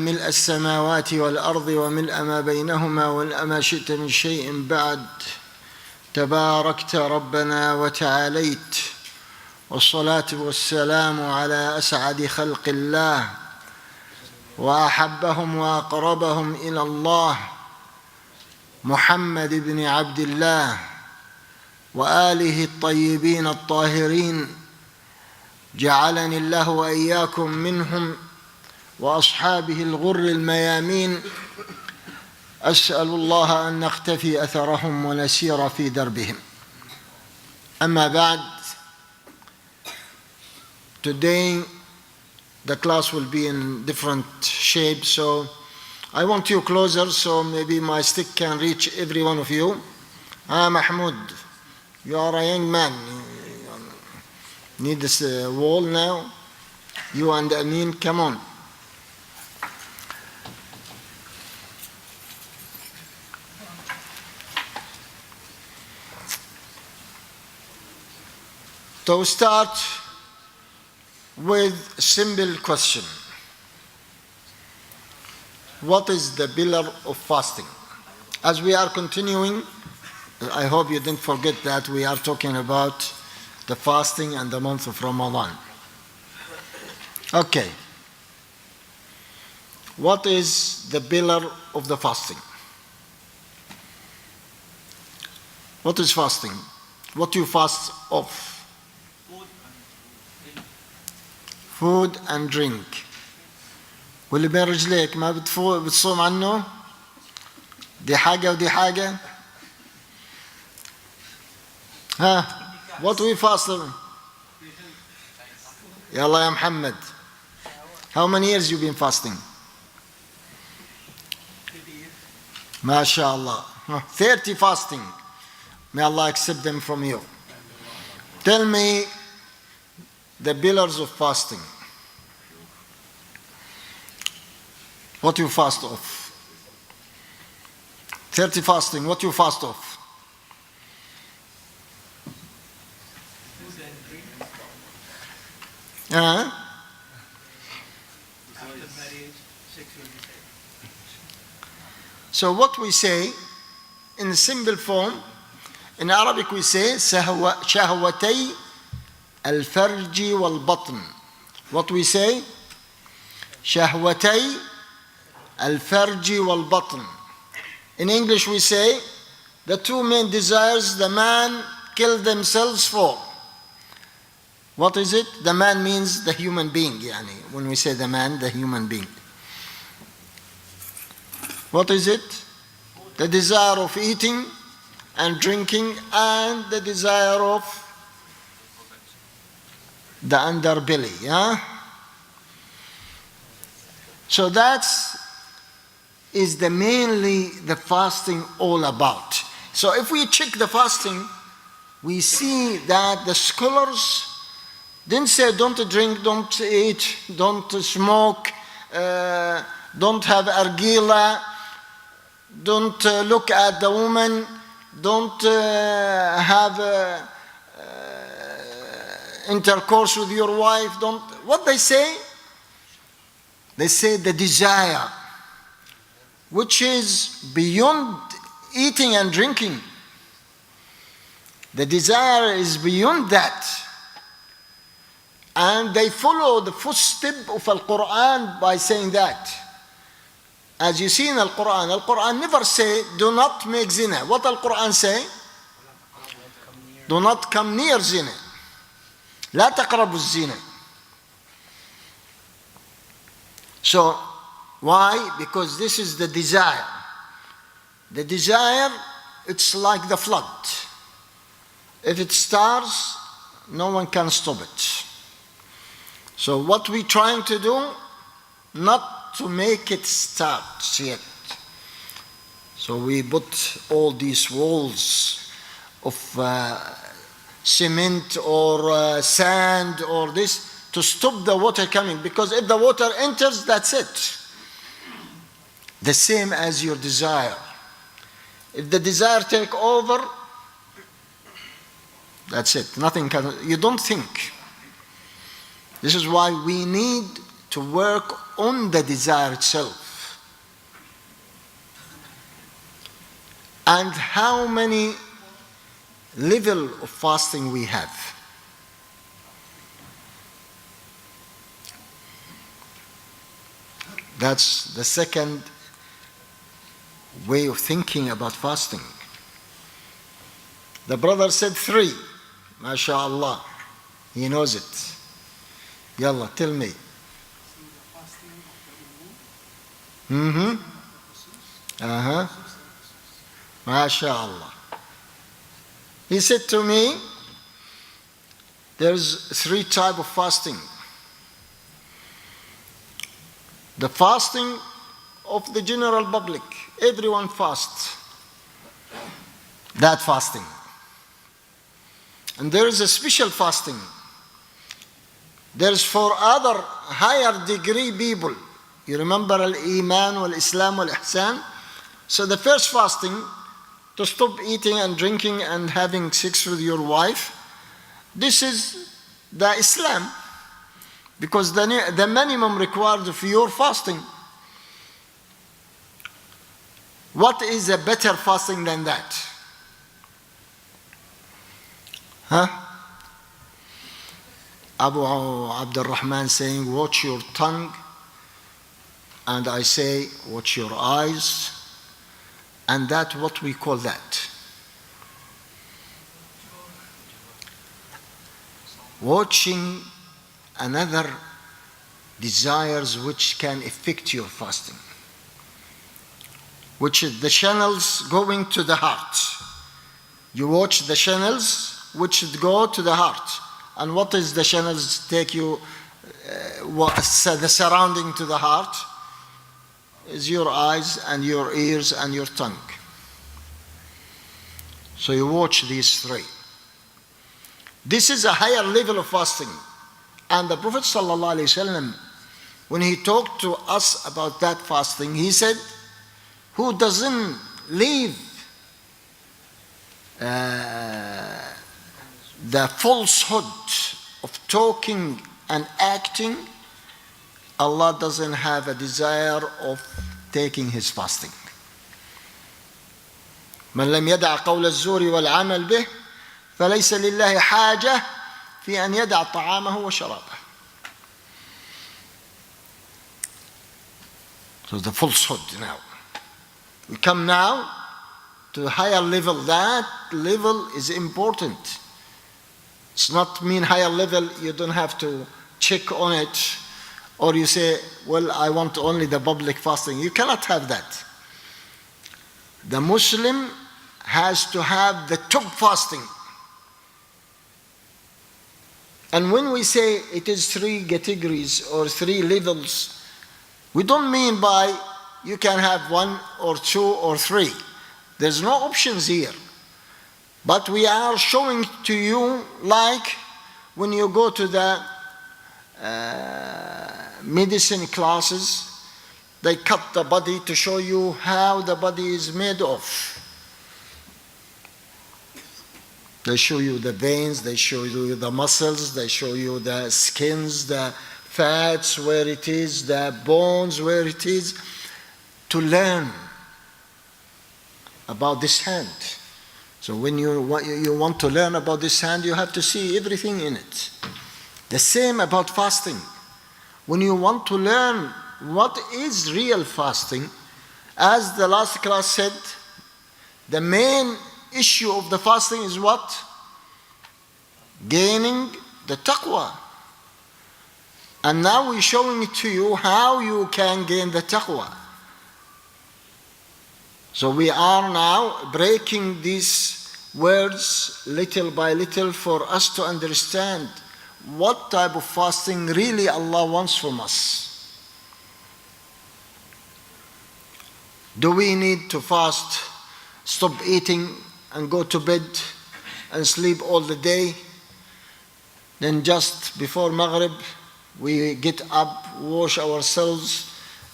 ملء السماوات والأرض وملء ما بينهما وما شئت من شيء بعد تباركت ربنا وتعاليت والصلاة والسلام على أسعد خلق الله وأحبهم وأقربهم إلى الله محمد بن عبد الله وآله الطيبين الطاهرين جعلني الله وإياكم منهم وأصحابه الغر الميامين. أسأل الله أن نقتفي أثرهم ونسير في دربهم. أما بعد, today the class will be in different shapes, so I want you closer so maybe my stick can reach every one of you. Mahmoud, you are a young man. You need this wall now. You and Amin, come on. To start with a simple question. What is the pillar of fasting? As we are continuing, I hope you didn't forget that we are talking about the fasting and the month of Ramadan. Okay. What is the pillar of the fasting? What is fasting? What you fast of? Food and drink. واللي بين رجليك ما بتصوم عنه؟ دي حاجة ودي حاجة. What we fast? يلا يا محمد. How many years you been fasting? ما شاء الله. 30 fasting. May Allah accept them from you. Tell me the pillars of fasting. What you fast of? 30 fasting, what you fast of? After marriage, sexuality. So what we say in simple form, in Arabic we say شهوتي الفرج والبطن. What we say? شهوتي الفرج والبطن. In English we say the two main desires the man killed themselves for. What is it? The man means the human being. Yani, when we say the man, the human being. What is it? The desire of eating and drinking and the desire of the underbelly. Yeah? So that's is the mainly the fasting all about. So if we check the fasting, we see that the scholars didn't say don't drink, don't eat, don't smoke, don't have argila, don't look at the woman, don't have intercourse with your wife, don't. What they say? They say the desire, which is beyond eating and drinking. The desire is beyond that. And they follow the footstep of Al-Quran by saying that. As you see in Al-Quran never say, do not make zina. What Al-Quran say? Do not come near zina. لا تقربوا الزنا. So, why? Because this is the desire. The desire, it's like the flood. If it starts, no one can stop it. So what we're trying to do, not to make it start yet. So we put all these walls of cement or sand or this to stop the water coming, because if the water enters, that's it. The same as your desire. If the desire take over, that's it. Nothing can, you don't think. This is why we need to work on the desire itself. And how many level of fasting we have? That's the second way of thinking about fasting. The brother said 3. MashaAllah. He knows it. Yalla, tell me. MashaAllah. He said to me, there's 3 types of fasting. The fasting of the general public. Everyone fasts. That fasting. And there is a special fasting. There is for other higher degree people. You remember al-Iman wal-Islam wal-Ihsan? So the first fasting, to stop eating and drinking and having sex with your wife, this is the Islam. Because the minimum required for your fasting. What is a better fasting than that? Huh? Abu Abdul Rahman saying, watch your tongue. And I say, watch your eyes. And that's what we call that. Watching another desires which can affect your fasting. Which is the channels going to the heart. You watch the channels which go to the heart. And what is the channels take you, the surrounding to the heart? Is your eyes and your ears and your tongue. So you watch these 3. This is a higher level of fasting. And the Prophet ﷺ, when he talked to us about that fasting, he said, who doesn't leave the falsehood of talking and acting, Allah doesn't have a desire of taking his fasting. من لم يدع قول الزور والعمل به فليس لله حاجة في أن يدع طعامه وشرابه. So the falsehood now. We come now to a higher level. That level is important. It's not mean higher level, you don't have to check on it. Or you say, well, I want only the public fasting. You cannot have that. The Muslim has to have the top fasting. And when we say it is 3 categories or 3 levels, we don't mean by you can have 1 or 2 or 3. There's no options here. But we are showing to you, like when you go to the medicine classes, they cut the body to show you how the body is made of. They show you the veins, they show you the muscles, they show you the skins, the fats, where it is, the bones, where it is, to learn about this hand. So when you want to learn about this hand, you have to see everything in it. The same about fasting. When you want to learn what is real fasting, as the last class said, the main issue of the fasting is what? Gaining the taqwa. And now we're showing it to you how you can gain the taqwa. So we are now breaking these words little by little for us to understand what type of fasting really Allah wants from us. Do we need to fast, stop eating and go to bed and sleep all the day? Then just before Maghrib We get up, wash ourselves,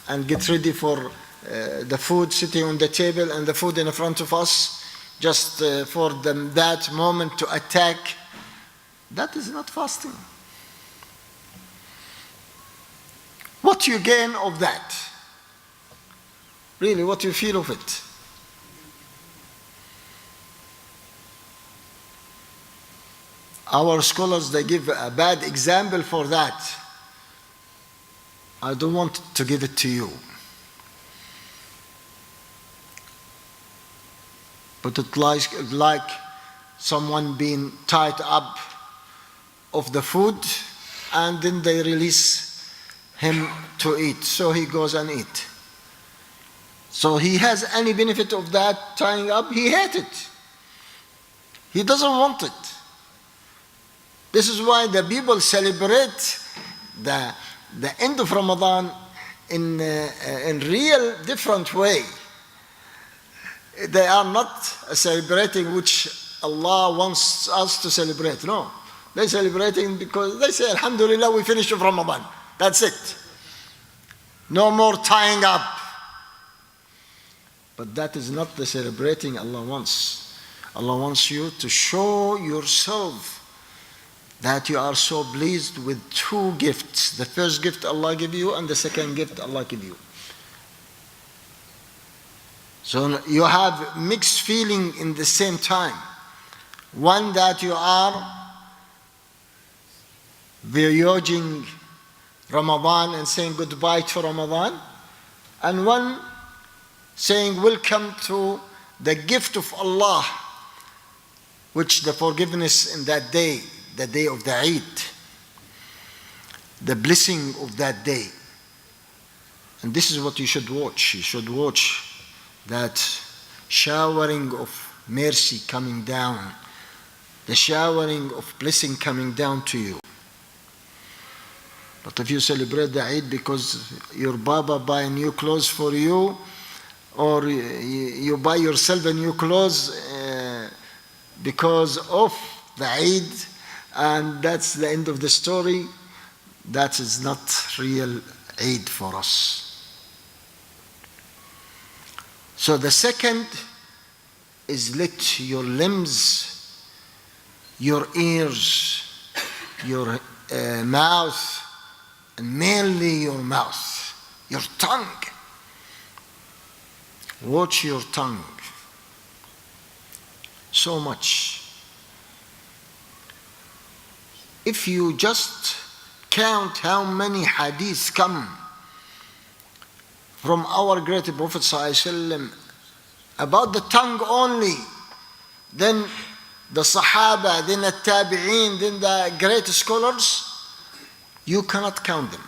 and get ready for the food sitting on the table and the food in front of us, just for that moment to attack. That is not fasting. What you gain of that? Really, what you feel of it? Our scholars, they give a bad example for that. I don't want to give it to you. But it's like someone being tied up of the food, and then they release him to eat. So he goes and eat. So he has any benefit of that tying up? He hates it. He doesn't want it. This is why the people celebrate the end of Ramadan in real different way. They are not celebrating which Allah wants us to celebrate. No. They're celebrating because they say, Alhamdulillah, we finished with Ramadan. That's it. No more tying up. But that is not the celebrating Allah wants. Allah wants you to show yourself that you are so pleased with two gifts. The first gift Allah give you, and the second gift Allah give you. So you have mixed feeling in the same time. One, that you are voyaging Ramadan and saying goodbye to Ramadan, and one saying welcome to the gift of Allah, which the forgiveness in that day, the day of the Eid, the blessing of that day. And this is what you should watch. You should watch that showering of mercy coming down, the showering of blessing coming down to you. But if you celebrate the Eid because your Baba buy new clothes for you, or you buy yourself a new clothes because of the Eid, and that's the end of the story, that is not real Eid for us. So the second is, let your limbs, your ears, your mouth, and mainly your mouth, your tongue. Watch your tongue. So much. If you just count how many hadiths come from our great Prophet ﷺ about the tongue only, then the Sahaba, then the Tabi'een, then the great scholars, you cannot count them.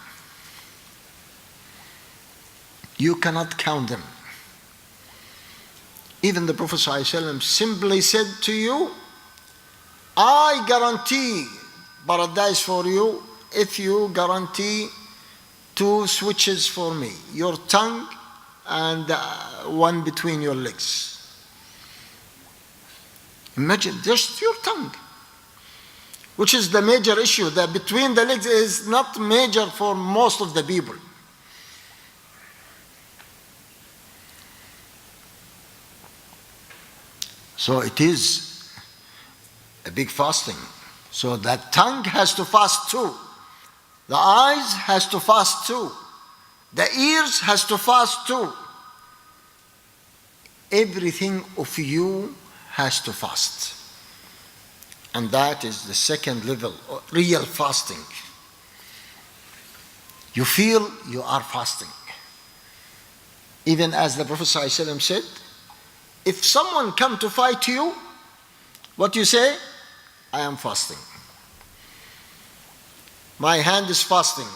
You cannot count them. Even the Prophet ﷺ simply said to you, I guarantee paradise for you if you guarantee two switches for me, your tongue and one between your legs. Imagine just your tongue, which is the major issue. That between the legs is not major for most of the people. So it is a big fasting. So that tongue has to fast too. The eyes has to fast too. The ears has to fast too. Everything of you has to fast. And that is the second level, real fasting. You feel you are fasting. Even as the Prophet ﷺ said, if someone come to fight you, what you say? I am fasting. My hand is fasting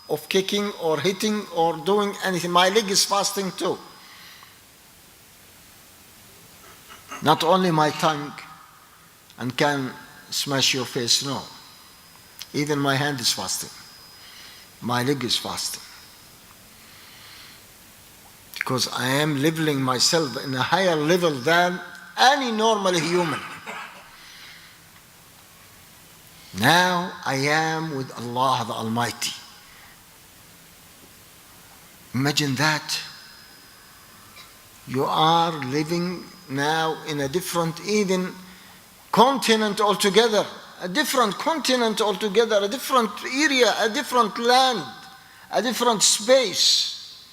of kicking or hitting or doing anything. My leg is fasting too. Not only my tongue and can smash your face, no. Even my hand is fasting. My leg is fasting. Because I am leveling myself in a higher level than any normal human. Now I am with Allah the Almighty. Imagine that. You are living now in a different, even continent altogether, a different continent altogether, a different area, a different land, a different space.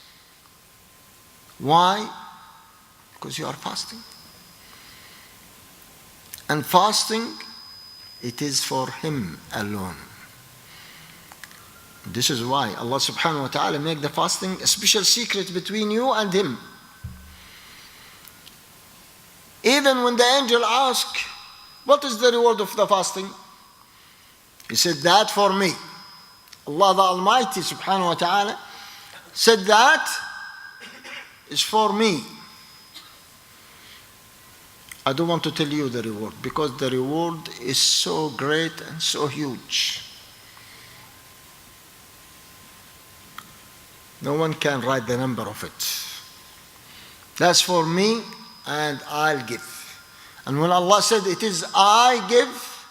Why? Because you are fasting. And fasting, it is for Him alone. This is why Allah subhanahu wa ta'ala make the fasting a special secret between you and Him. Even when the angel asked, what is the reward of the fasting? He said, that for me. Allah the Almighty subhanahu wa ta'ala said that is for me. I don't want to tell you the reward because the reward is so great and so huge. No one can write the number of it. That's for me and I'll give. And when Allah said it is I give,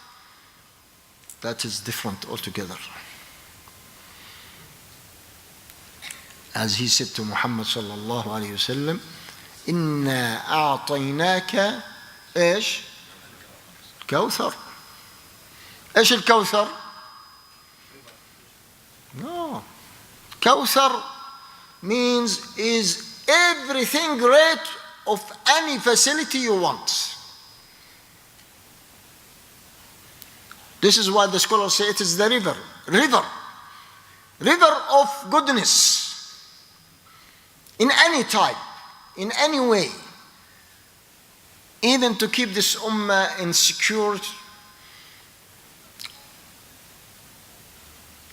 that is different altogether. As He said to Muhammad sallallahu alayhi wa sallam, إِنَّا أَعْطَيْنَاكَ إيش؟ كوثر. إيش الكوثر؟ No. كوثر means is everything great of any facility you want. This is why the scholars say it is the river of goodness in any type, in any way. Even to keep this ummah insecure,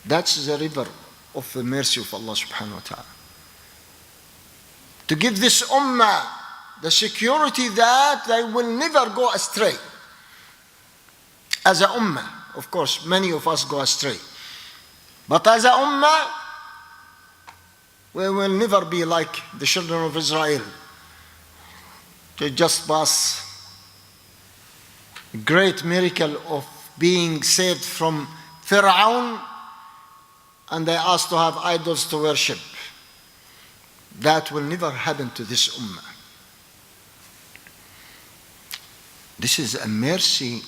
that's the river of the mercy of Allah subhanahu wa ta'ala. To give this ummah the security that they will never go astray. As a ummah, of course, many of us go astray. But as a ummah, we will never be like the children of Israel. They just pass a great miracle of being saved from Pharaoh, and they asked to have idols to worship. That will never happen to this ummah. This is a mercy.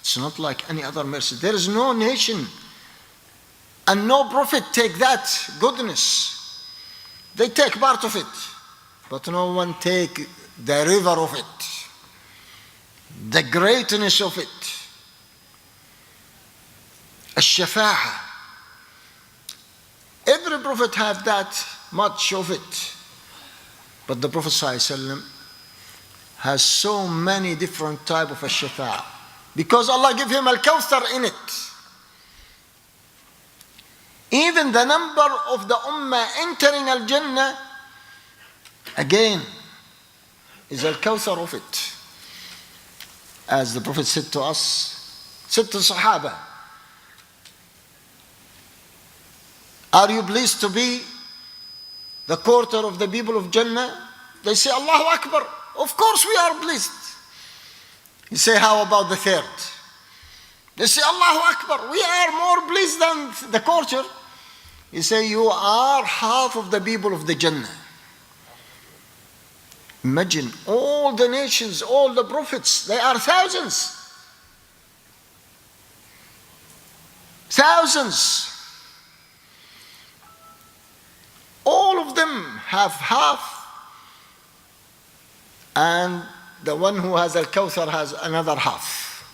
It's not like any other mercy. There is no nation and no prophet take that goodness. They take part of it, but no one take the river of it, the greatness of it. الشفاعة. Every prophet have that much of it, but the Prophet ﷺ has so many different type of الشفاعة because Allah give him al-Kawthar in it. Even the number of the ummah entering al-Jannah again is al-Kawthar of it. As the Prophet said to us, said to Sahaba, are you pleased to be the quarter of the people of Jannah? They say, Allahu Akbar. Of course we are pleased. He say, how about the third? They say, Allahu Akbar. We are more pleased than the quarter. He say, you are half of the people of the Jannah. Imagine all the nations, all the prophets, they are thousands. Thousands. All of them have half, and the one who has Al-Kawthar has another half.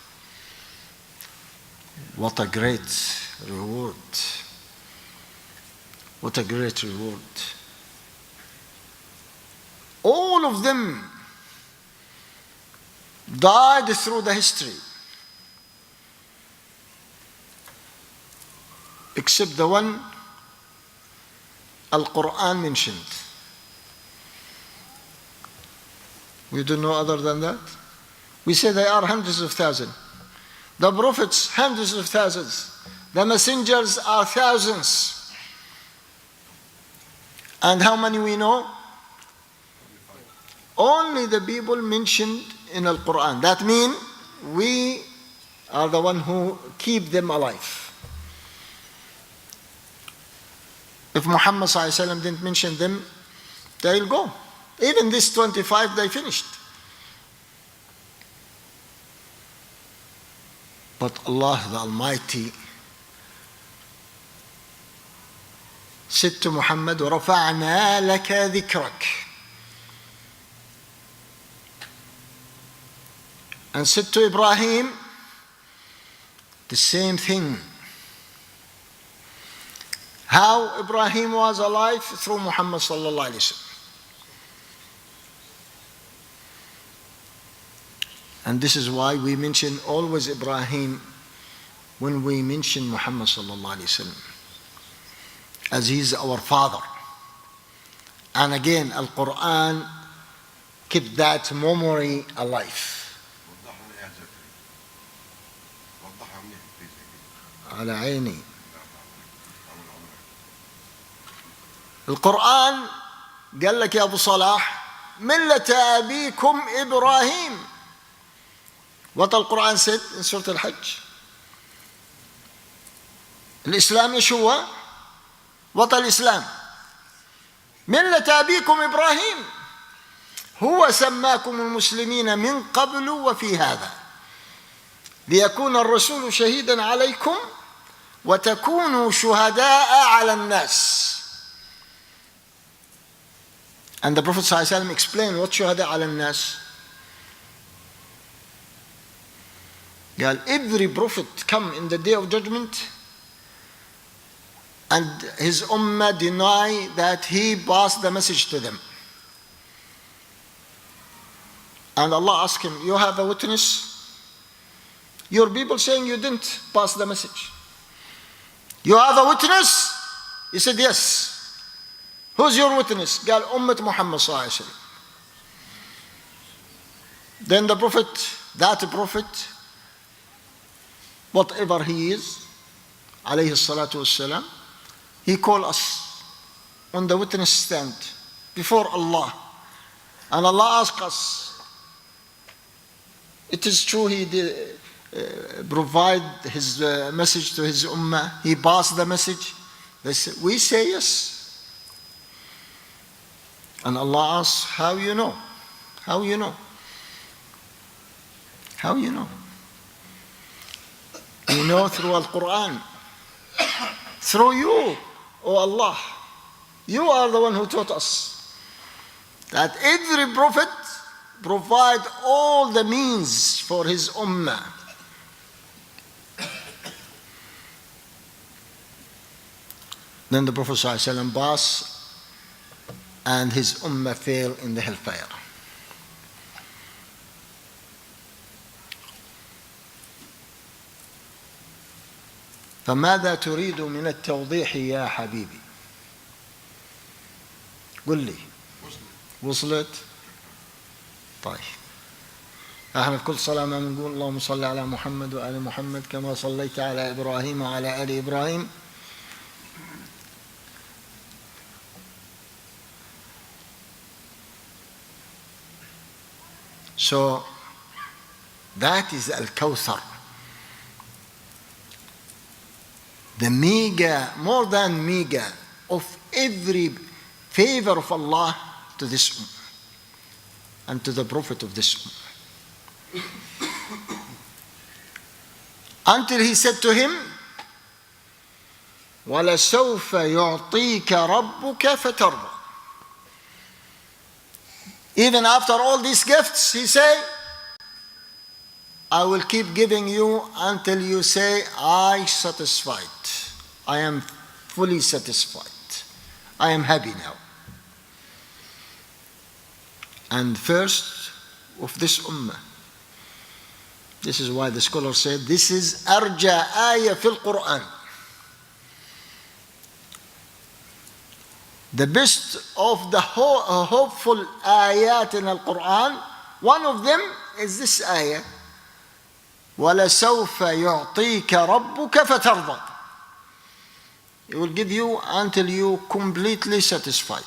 What a great reward. What a great reward. All of them died through the history, except the one Al-Quran mentioned. We don't know other than that. We say they are hundreds of thousands. The prophets, hundreds of thousands. The messengers are thousands. And how many we know? Only the people mentioned in Al-Quran. That means we are the one who keep them alive. If Muhammad ﷺ didn't mention them, they'll go. Even this 25, they finished. But Allah the Almighty said to Muhammad, وَرَفَعْنَا لَكَ ذِكْرَكَ, and said to Ibrahim the same thing. How Ibrahim was alive? Through Muhammad sallallahu alaihi wasallam. And this is why we mention always Ibrahim when we mention Muhammad sallallahu alaihi wasallam, as he's our father. And again, Al-Quran keep that memory alive. على عيني. القرآن قال لك يا أبو صلاح ملة أبيكم إبراهيم. What القرآن said in Surah Al-Hajj? الإسلام إيش هو؟ what الإسلام؟ ملة أبيكم إبراهيم هو سماكم المسلمين من قبل وفي هذا ليكون الرسول شهيدا عليكم وتكونوا شهداء على الناس. And the Prophet ﷺ explained what شهداء على الناس. قال every prophet come in the day of judgment and his ummah deny that he passed the message to them. And Allah asked him, you have a witness? Your people saying you didn't pass the message. You have a witness? He said, yes. Who's your witness? قال Ummat Muhammad sallallahu alaihi wasallam. Then the Prophet, that Prophet, whatever he is, alayhi salatu wassalam, he called us on the witness stand before Allah. And Allah asked us, it is true he did provide his message to his ummah, he passed the message. They say, we say yes. And Allah asks, how you know? How you know? How you know? You know through Al-Quran. Through you, O Allah. You are the one who taught us that every prophet provide all the means for his ummah. Then the Prophet ﷺ passed and his ummah fell in the hellfire. فماذا تريد من التوضيح يا حبيبي؟ قل لي. وصلت؟ طيب. احنا في كل صلاة ما بنقول اللهم صل على محمد وآل محمد كما صليت على إبراهيم وعلى آل إبراهيم. So that is Al-Kawthar. The mega, more than mega, of every favor of Allah to this ummah and to the Prophet of this ummah. Until he said to him, وَلَسَوْفَ يُعْطِيكَ رَبُّكَ فَتَرْضَى. Even after all these gifts, he said, I will keep giving you until you say, I satisfied. I am fully satisfied. I am happy now. And first of this ummah. This is why the scholar said, this is arja ayah fil Quran. The best of the hopeful ayat in Al-Quran, one of them is this ayah. وَلَسَوْفَ يُعْطِيكَ رَبُّكَ فَتَرْضَى. He will give you until you completely satisfied.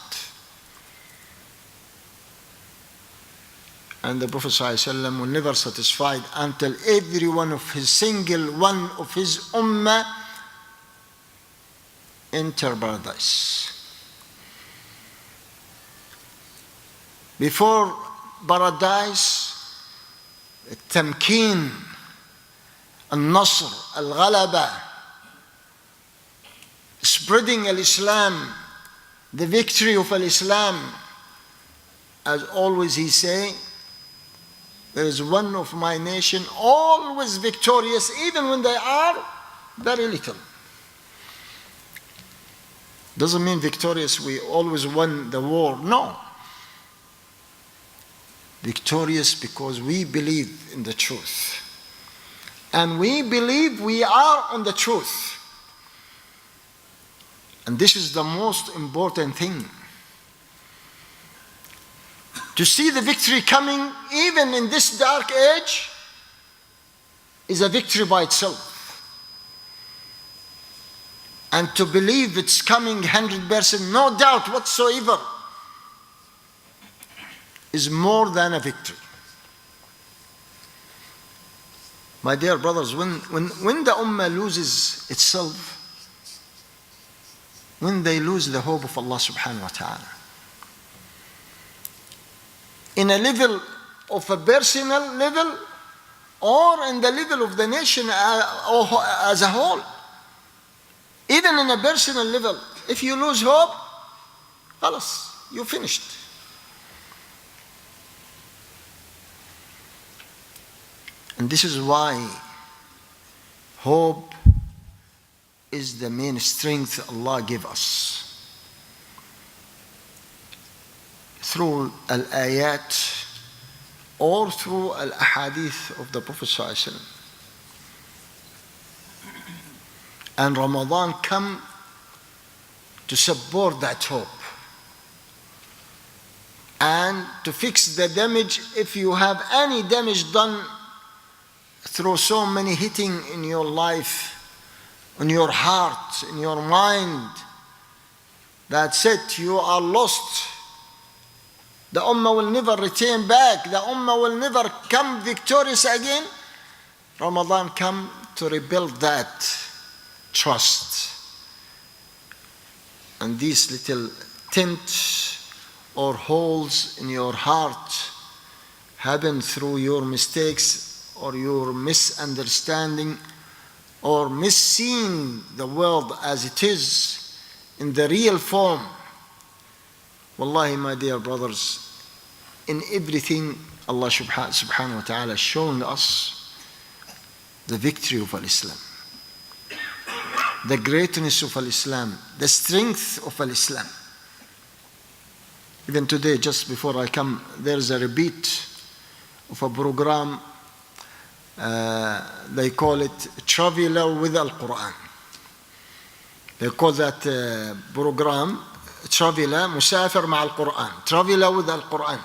And the Prophet ﷺ will never satisfied until every one of his single one of his ummah enter paradise. Before paradise, التمكين, النصر, الغلبة, spreading al-Islam, the victory of al-Islam. As always he say, there is one of my nation always victorious, even when they are very little. Doesn't mean victorious, we always won the war. No. Victorious because we believe in the truth. And we believe we are on the truth. And this is the most important thing. To see the victory coming, even in this dark age, is a victory by itself. And to believe it's coming 100%, no doubt whatsoever, is more than a victory. My dear brothers, when the ummah loses itself, when they lose the hope of Allah subhanahu wa ta'ala, in a level of a personal level or in the level of the nation as a whole. Even in a personal level, if you lose hope, خلاص, you finished. And this is why hope is the main strength Allah gave us. Through al-ayat or through al-ahadith of the Prophet ﷺ. And Ramadan come to support that hope and to fix the damage. If you have any damage done through so many hitting in your life, in your heart, in your mind, that's it, you are lost. The ummah will never return back. The ummah will never come victorious again. Ramadan come to rebuild that trust. And these little tints or holes in your heart happen through your mistakes or your misunderstanding or misseeing the world as it is in the real form. Wallahi, my dear brothers, in everything Allah subhanahu wa ta'ala is showing us the victory of al-Islam, the greatness of al-Islam, the strength of al-Islam. Even today, just before I come, there's a repeat of a program, they call it Traveler with Al-Quran. They call that program Traveler, Musafir مع القرآن, Traveler with Al-Quran.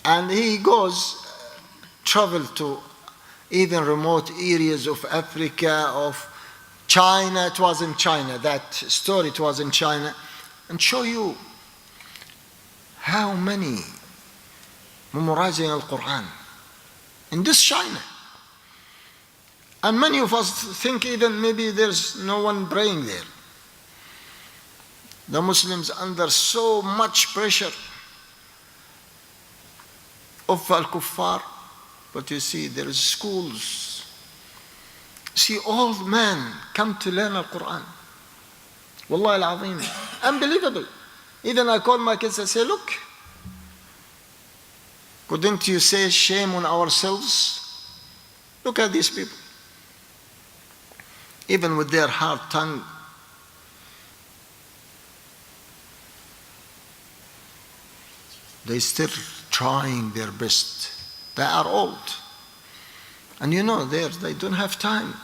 And he goes, travel to even remote areas of Africa, of China. It was in China, that story, it was in China, and show you how many memorizing Al-Quran in this China. And many of us think even maybe there's no one praying there. The Muslims under so much pressure of al-kuffar, but you see there is schools. See old men come to learn Al-Quran. Wallahi al-azim, unbelievable. Even I call my kids, I say, look, couldn't you say shame on ourselves? Look at these people. Even with their hard tongue, they still trying their best. They are old. And you know, they don't have time.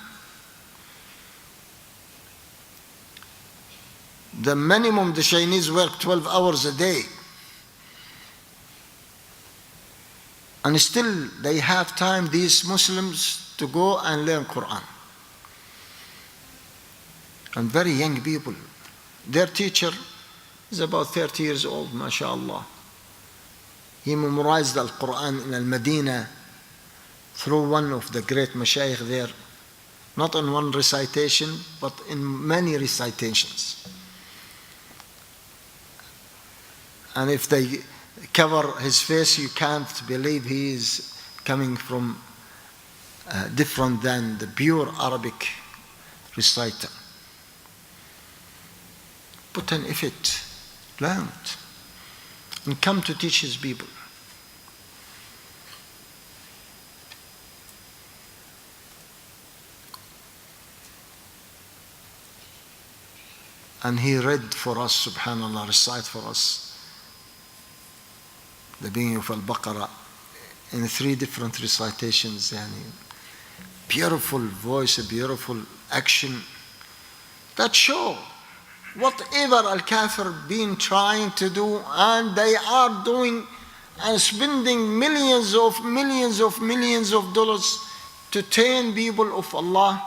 The minimum the Chinese work 12 hours a day. And still they have time, these Muslims, to go and learn Quran. And very young people. Their teacher is about 30 years old, mashallah. He memorized Al-Quran in Al-Madinah through one of the great mashayikh there, not in one recitation, but in many recitations. And if they cover his face, you can't believe he is coming from different than the pure Arabic reciter. Put an effort, learn it, and come to teach his people. And he read for us, subhanallah, recite for us the beginning of Al-Baqarah in 3 different recitations. And beautiful voice, a beautiful action that show whatever Al-Kafir been trying to do, and they are doing and spending millions of dollars to train people of Allah.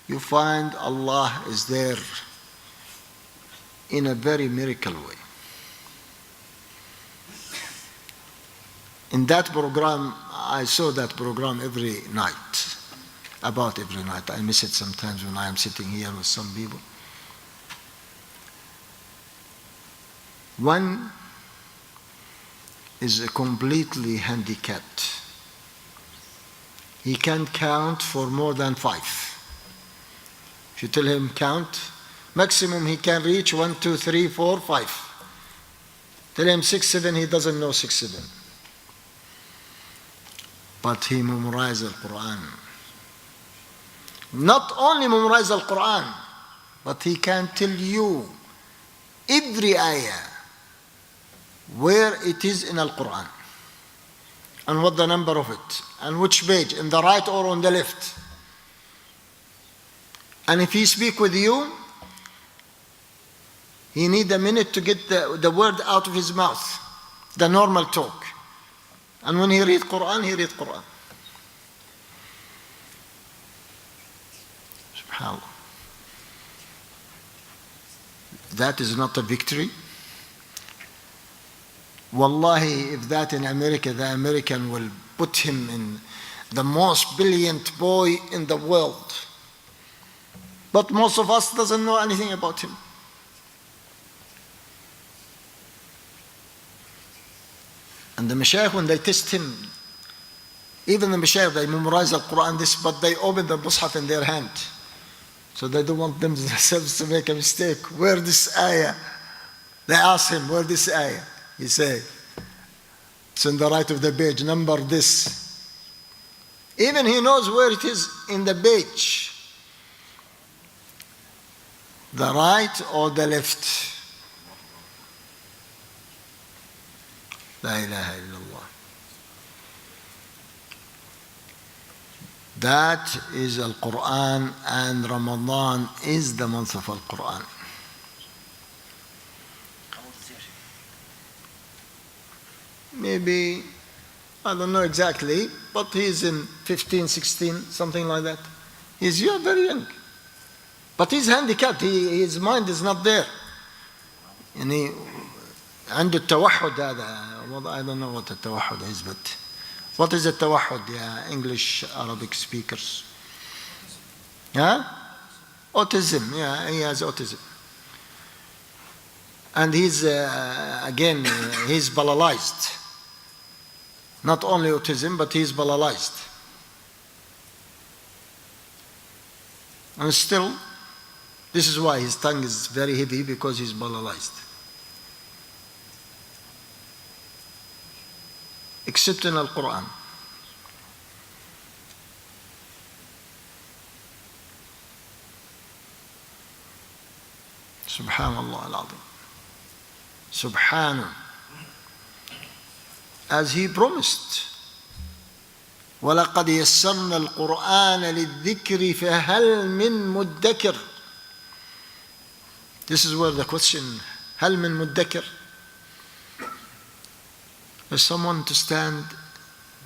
You find Allah is there in a very miracle way. In that program, I saw that program every night, about every night. I miss it sometimes when I am sitting here with some people. One is completely handicapped. He can't count for more than 5. If you tell him count, maximum he can reach 1, 2, 3, 4, 5. Tell him 6, 7, he doesn't know 6, 7. But he memorized the Quran. Not only memorize the Quran, but he can tell you every ayah where it is in Al-Quran and what the number of it and which page, in the right or on the left. And if he speak with you, he need a minute to get the word out of his mouth, the normal talk. And when he read Quran, he read Quran. SubhanAllah. That is not a victory. Wallahi, if that in America, the American will put him in the most brilliant boy in the world. But most of us doesn't know anything about him. And the Mashaykh, when they test him, even the Mashaykh, they memorize the Quran, but they open the Mus'haf in their hand. So they don't want themselves to make a mistake. Where this ayah? They ask him, where this ayah? He say, it's on the right of the page, number this. Even he knows where it is in the page. The right or the left. La ilaha illallah. That is Al-Quran, and Ramadan is the month of Al-Quran. Maybe, I don't know exactly, but he's in 15, 16, something like that. He's very young. But he's handicapped, his mind is not there. يعني عنده التوحد هذا. I don't know what the tawahud is, but what is the tawahud, English, Arabic speakers? Yeah? Autism, he has autism. And he's, again, he's paralyzed. Not only autism, but he's paralyzed. And still, this is why his tongue is very heavy, because he's paralyzed. Except in Al-Quran. Subhanallah al-Azim. Subhanahu. As he promised. وَلَقَدْ يَسَّرْنَا الْقُرْآنَ لِلذِّكْرِ فَهَلْ مِن مُدَّكِرٍ. This is where the question, هل من مدكر? There's someone to stand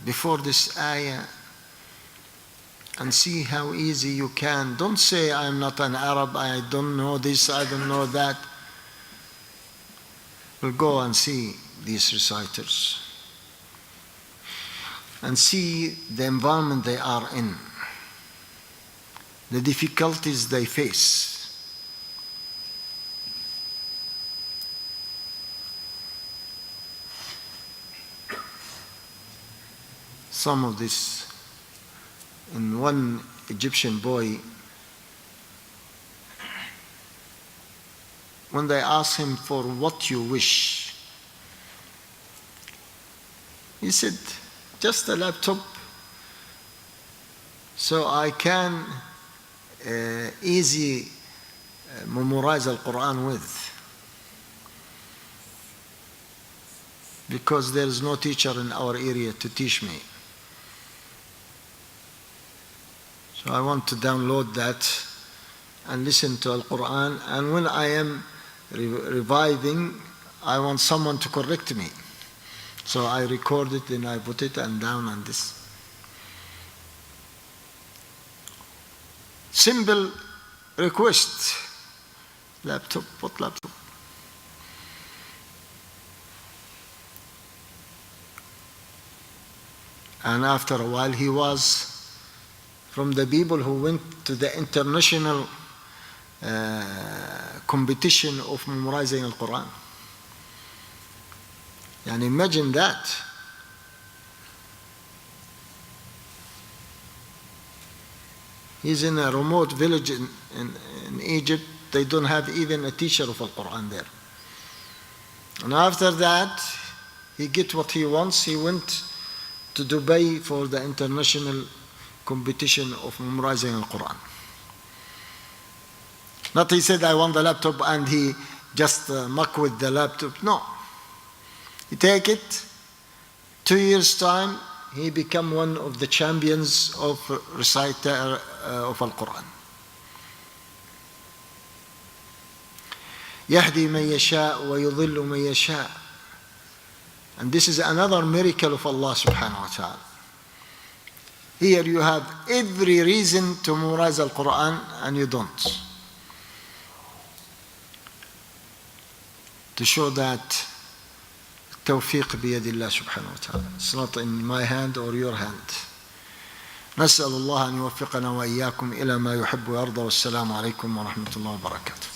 before this ayah and see how easy you can. Don't say, I'm not an Arab, I don't know this, I don't know that. We'll go and see these reciters and see the environment they are in, the difficulties they face. Some of this, in one Egyptian boy, when they asked him for what you wish, he said, just a laptop so I can easy memorize Al-Quran with, because there is no teacher in our area to teach me. So I want to download that and listen to Al-Quran, and when I am reviving, I want someone to correct me. So I record it, then I put it and down on this. Simple request. Laptop, what laptop? And after a while, he was from the people who went to the international competition of memorizing Al-Quran. And imagine that. He's in a remote village in Egypt. They don't have even a teacher of Al-Quran there. And after that, he get what he wants. He went to Dubai for the international competition of memorizing Al-Quran. Not he said, I want the laptop, and he just muck with the laptop. No. He take it, 2 years' time, he become one of the champions of reciter of Al-Quran. يهدي من يشاء ويضل من يشاء. And this is another miracle of Allah subhanahu wa ta'ala. Here you have every reason to memorize Al-Quran and you don't. To show that التوفيق بيد الله سبحانه وتعالى. It's not in my hand or your hand. نسأل الله أن يوفقنا وإياكم إلى ما يحب ويرضى. والسلام عليكم ورحمة الله وبركاته.